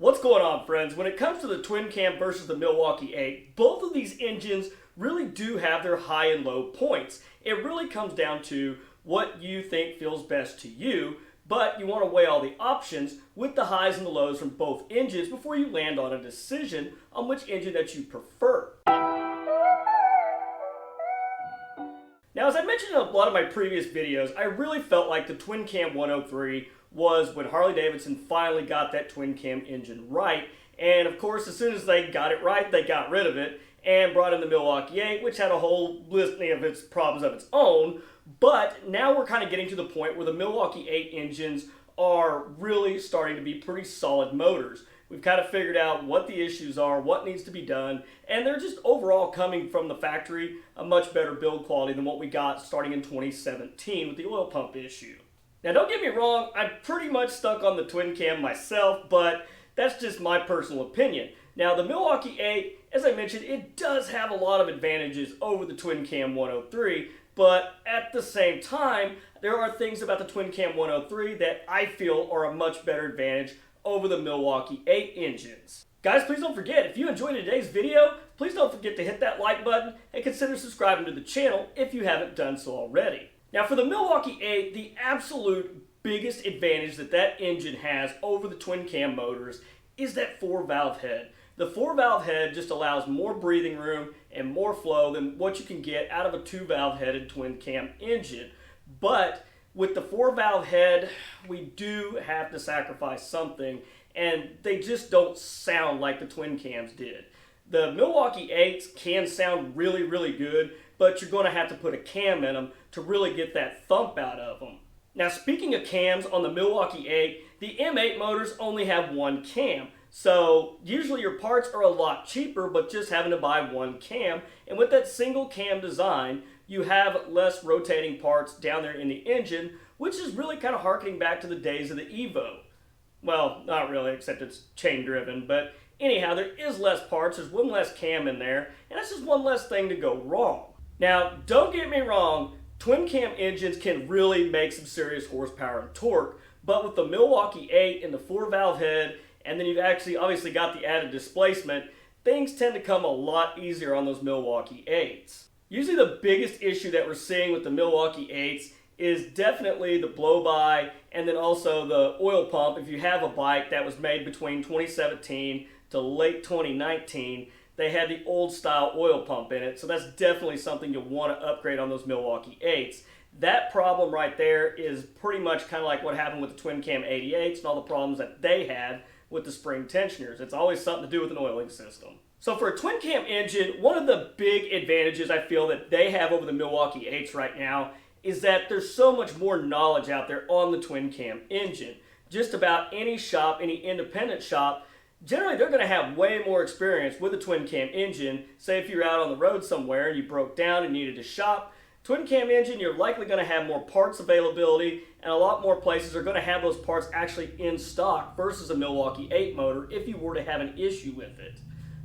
What's going on, friends? When it comes to the twin cam versus the Milwaukee Eight, both of these engines really do have their high and low points. It really comes down to what you think feels best to you, but you want to weigh all the options with the highs and the lows from both engines before you land on a decision on which engine that you prefer. Now, as I mentioned in a lot of my previous videos, I really felt like the Twin Cam 103 was when Harley-Davidson finally got that twin cam engine right. And of course, as soon as they got it right, they got rid of it and brought in the Milwaukee Eight, which had a whole litany of its problems of its own. But now we're kind of getting to the point where the Milwaukee Eight engines are really starting to be pretty solid motors. We've kind of figured out what the issues are, what needs to be done, and they're just overall coming from the factory a much better build quality than what we got starting in 2017 with the oil pump issue. Now, don't get me wrong, I'm pretty much stuck on the twin cam myself, but that's just my personal opinion. Now, the Milwaukee 8, as I mentioned, it does have a lot of advantages over the twin cam 103, but at the same time, there are things about the twin cam 103 that I feel are a much better advantage over the Milwaukee 8 engines. Guys, please don't forget, if you enjoyed today's video, please don't forget to hit that like button and consider subscribing to the channel if you haven't done so already. Now, for the Milwaukee 8, the absolute biggest advantage that that engine has over the twin cam motors is that 4-valve head. The 4-valve head just allows more breathing room and more flow than what you can get out of a 2-valve headed twin cam engine. But with the 4-valve head, we do have to sacrifice something, and they just don't sound like the twin cams did. The Milwaukee 8s can sound really, really good, but you're going to have to put a cam in them to really get that thump out of them. Now, speaking of cams on the Milwaukee 8, the M8 motors only have one cam. So usually your parts are a lot cheaper, but just having to buy one cam. And with that single cam design, you have less rotating parts down there in the engine, which is really kind of harkening back to the days of the Evo. Well, not really, except it's chain driven, but anyhow, there is less parts, there's one less cam in there, and that's just one less thing to go wrong. Now, don't get me wrong, twin cam engines can really make some serious horsepower and torque, but with the Milwaukee 8 and the 4-valve head, and then you've actually obviously got the added displacement, things tend to come a lot easier on those Milwaukee 8s. Usually the biggest issue that we're seeing with the Milwaukee 8s is definitely the blow-by and then also the oil pump. If you have a bike that was made between 2017 to late 2019, they had the old style oil pump in it, so that's definitely something you'll want to upgrade on those Milwaukee 8s. That problem right there is pretty much kind of like what happened with the twin cam 88s and all the problems that they had with the spring tensioners. It's always something to do with an oiling system. So for a twin cam engine, one of the big advantages I feel that they have over the Milwaukee 8s right now is that there's so much more knowledge out there on the twin cam engine. Just about any shop, any independent shop, generally they're going to have way more experience with a twin cam engine. Say if you're out on the road somewhere and you broke down and needed to shop, twin cam engine, you're likely going to have more parts availability, and a lot more places are going to have those parts actually in stock versus a Milwaukee 8 motor if you were to have an issue with it.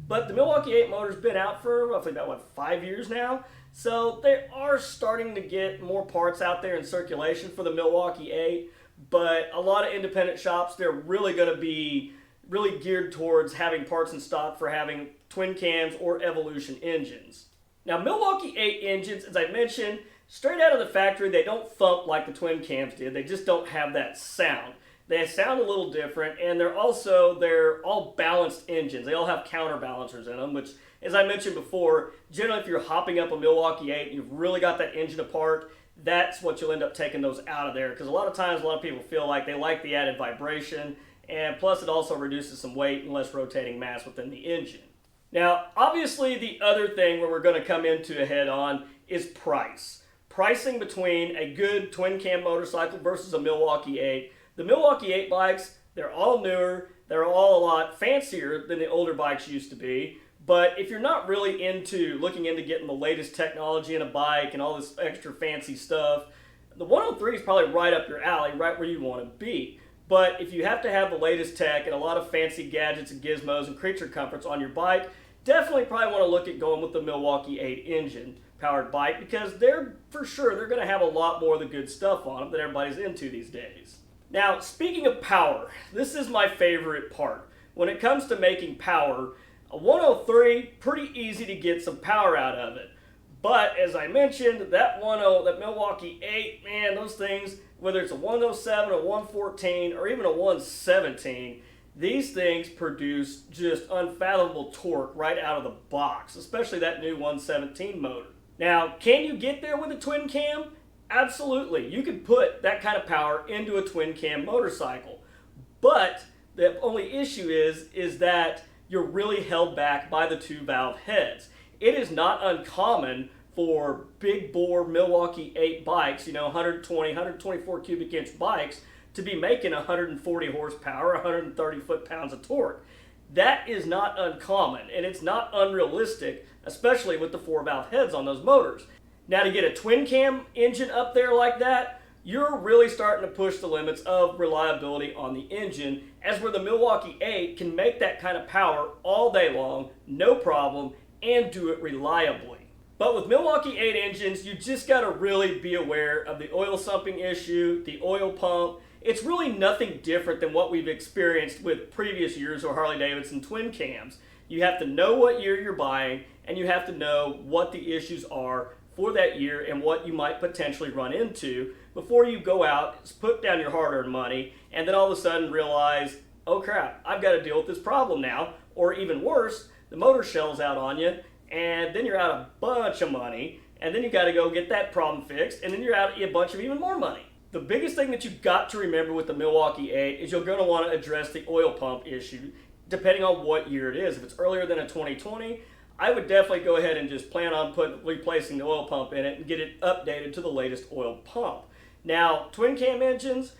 But the Milwaukee 8 motor's been out for roughly about, 5 years now? So they are starting to get more parts out there in circulation for the Milwaukee 8, but a lot of independent shops, they're really going to be really geared towards having parts in stock for having twin cams or Evolution engines. Now, Milwaukee 8 engines, as I mentioned, straight out of the factory, they don't thump like the twin cams did. They just don't have that sound. They sound a little different, and they're all balanced engines. They all have counterbalancers in them, which, as I mentioned before, generally if you're hopping up a Milwaukee 8 and you've really got that engine apart, that's what you'll end up taking those out of there. Because a lot of times, a lot of people feel like they like the added vibration, and plus it also reduces some weight and less rotating mass within the engine. Now, obviously, the other thing where we're going to come into a head-on is price. Pricing between a good twin cam motorcycle versus a Milwaukee 8. The Milwaukee 8 bikes, they're all newer, they're all a lot fancier than the older bikes used to be, but if you're not really looking into getting the latest technology in a bike and all this extra fancy stuff, the 103 is probably right up your alley, right where you want to be. But if you have to have the latest tech and a lot of fancy gadgets and gizmos and creature comforts on your bike, definitely probably want to look at going with the Milwaukee 8 engine powered bike, because they're going to have a lot more of the good stuff on them that everybody's into these days. Now, speaking of power, this is my favorite part. when it comes to making power, a 103, pretty easy to get some power out of it. But as I mentioned, that Milwaukee 8, man, those things, whether it's a 107, a 114, or even a 117, these things produce just unfathomable torque right out of the box, especially that new 117 motor. Now, can you get there with a twin cam? Absolutely. You can put that kind of power into a twin cam motorcycle. But the only issue is that you're really held back by the two valve heads. It is not uncommon for big bore Milwaukee 8 bikes, 120, 124 cubic inch bikes, to be making 140 horsepower, 130 foot-pounds of torque. That is not uncommon, and it's not unrealistic, especially with the 4-valve heads on those motors. Now, to get a twin cam engine up there like that, you're really starting to push the limits of reliability on the engine, as where the Milwaukee 8 can make that kind of power all day long, no problem, and do it reliably. But with Milwaukee 8 engines, you just got to really be aware of the oil sumping issue, the oil pump. It's really nothing different than what we've experienced with previous years of Harley-Davidson twin cams. You have to know what year you're buying, and you have to know what the issues are for that year and what you might potentially run into before you go out, put down your hard-earned money, and then all of a sudden realize, oh crap, I've got to deal with this problem now. Or even worse, the motor shells out on you, and then you're out a bunch of money, and then you got to go get that problem fixed, and then you're out a bunch of even more money. The biggest thing that you've got to remember with the Milwaukee 8 is you're going to want to address the oil pump issue, depending on what year it is. If it's earlier than a 2020, I would definitely go ahead and just plan on replacing the oil pump in it and get it updated to the latest oil pump. Now, twin cam engines,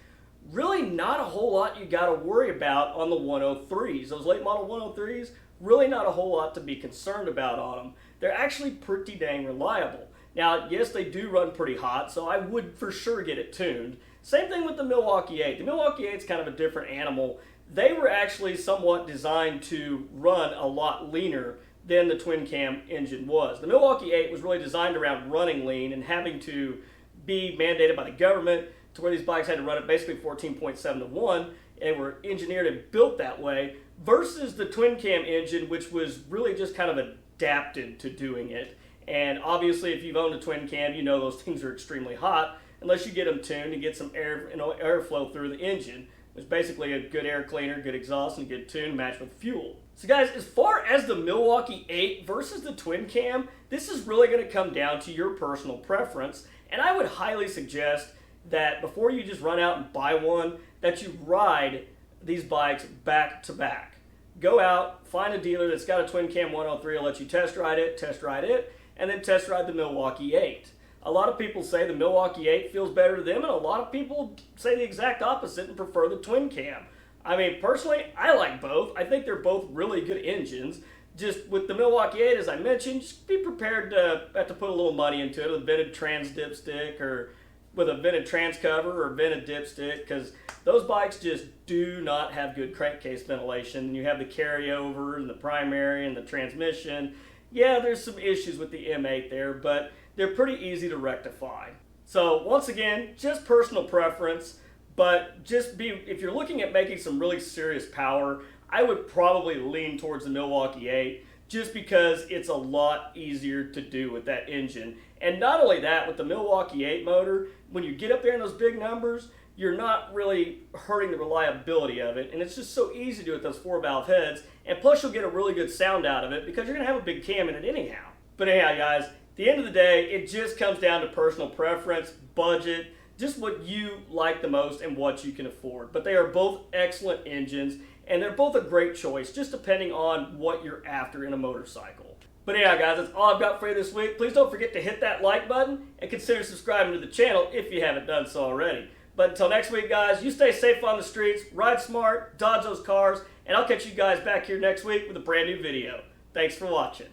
really not a whole lot you got to worry about on the 103s. Those late model 103s, really not a whole lot to be concerned about on them. They're actually pretty dang reliable. Now, yes, they do run pretty hot, so I would for sure get it tuned. Same thing with the Milwaukee 8. The Milwaukee 8 is kind of a different animal. They were actually somewhat designed to run a lot leaner than the twin cam engine was. The Milwaukee 8 was really designed around running lean and having to be mandated by the government to where these bikes had to run at basically 14.7 to 1, and were engineered and built that way, versus the twin cam engine, which was really just kind of adapted to doing it. And obviously, if you've owned a twin cam, you know those things are extremely hot unless you get them tuned and get some airflow through the engine, which is basically a good air cleaner, good exhaust, and good tune matched with fuel. So guys, as far as the Milwaukee 8 versus the twin cam, this is really going to come down to your personal preference. And I would highly suggest that before you just run out and buy one, that you ride these bikes back to back. Go out, find a dealer that's got a twin cam 103, will let you test ride it, and then test ride the Milwaukee 8. A lot of people say the Milwaukee 8 feels better to them, and a lot of people say the exact opposite and prefer the twin cam. I mean, personally, I like both. I think they're both really good engines. Just with the Milwaukee 8, as I mentioned, just be prepared to have to put a little money into it, a vented trans dipstick, or with a vented trans cover or vented dipstick, because those bikes just do not have good crankcase ventilation. You have the carryover and the primary and the transmission. Yeah, there's some issues with the M8 there, but they're pretty easy to rectify. So once again, just personal preference, but if you're looking at making some really serious power, I would probably lean towards the Milwaukee 8 just because it's a lot easier to do with that engine. And not only that, with the Milwaukee 8 motor, when you get up there in those big numbers, you're not really hurting the reliability of it, and it's just so easy to do with those 4-valve heads, and plus you'll get a really good sound out of it because you're going to have a big cam in it anyhow. But anyhow, guys, at the end of the day, it just comes down to personal preference, budget, just what you like the most and what you can afford. But they are both excellent engines, and they're both a great choice, just depending on what you're after in a motorcycle. But anyhow, guys, that's all I've got for you this week. Please don't forget to hit that like button and consider subscribing to the channel if you haven't done so already. But until next week, guys, you stay safe on the streets, ride smart, dodge those cars, and I'll catch you guys back here next week with a brand new video. Thanks for watching.